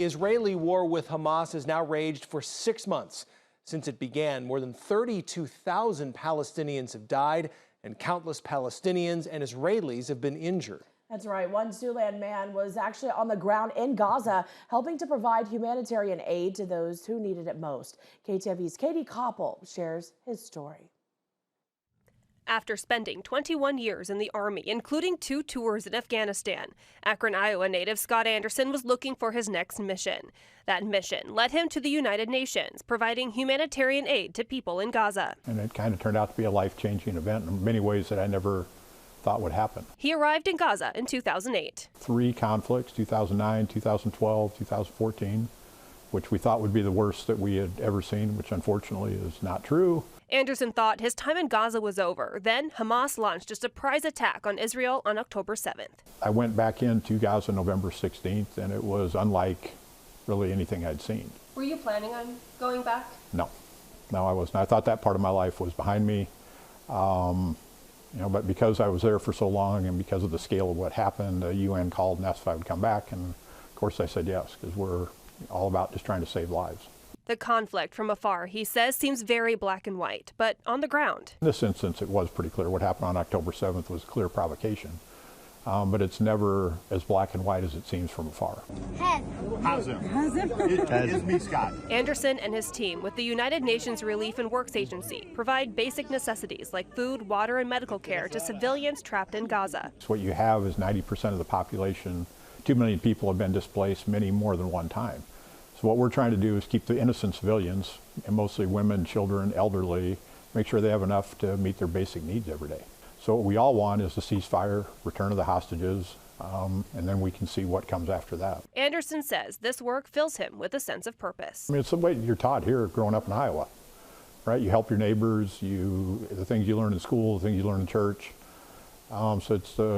The Israeli war with Hamas has now raged for 6 months. Since it began, more than 32,000 Palestinians have died, and countless Palestinians and Israelis have been injured. That's right. One Siouxland man was actually on the ground in Gaza, helping to provide humanitarian aid to those who needed it most. KTV's Katie Koppel shares his story. After spending 21 years in the Army, including 2 tours in Afghanistan, Akron, Iowa native Scott Anderson was looking for his next mission. That mission led him to the United Nations, providing humanitarian aid to people in Gaza. And it kind of turned out to be a life-changing event in many ways that I never thought would happen. He arrived in Gaza in 2008. 3 conflicts, 2009, 2012, 2014, which we thought would be the worst that we had ever seen, which unfortunately is not true. Anderson thought his time in Gaza was over. Then Hamas launched a surprise attack on Israel on October 7th. I went back into Gaza November 16th, and it was unlike really anything I'd seen. Were you planning on going back? No, I wasn't. I thought that part of my life was behind me. But because I was there for so long and because of the scale of what happened, the UN called and asked if I would come back. And of course I said yes, because we're all about just trying to save lives. The conflict from afar, he says, seems very black and white, but on the ground. In this instance, it was pretty clear. What happened on October 7th was clear provocation. But it's never as black and white as it seems from afar. It's me, Scott. Anderson and his team with the United Nations Relief and Works Agency provide basic necessities like food, water, and medical care to civilians trapped in Gaza. So what you have is 90% of the population, 2 million people have been displaced, many more than one time. So what we're trying to do is keep the innocent civilians, and mostly women, children, elderly, make sure they have enough to meet their basic needs every day. So what we all want is a ceasefire, return of the hostages, and then we can see what comes after that. Anderson says this work fills him with a sense of purpose. I mean, it's the way you're taught here growing up in Iowa, right? You help your neighbors, the things you learn in school, the things you learn in church. So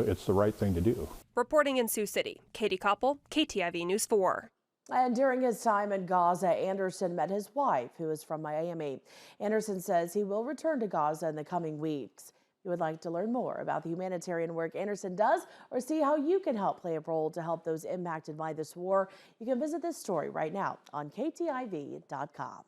it's the right thing to do. Reporting in Sioux City, Katie Koppel, KTIV News 4. And during his time in Gaza, Anderson met his wife, who is from Miami. Anderson says he will return to Gaza in the coming weeks. If you would like to learn more about the humanitarian work Anderson does or see how you can help play a role to help those impacted by this war, you can visit this story right now on KTIV.com.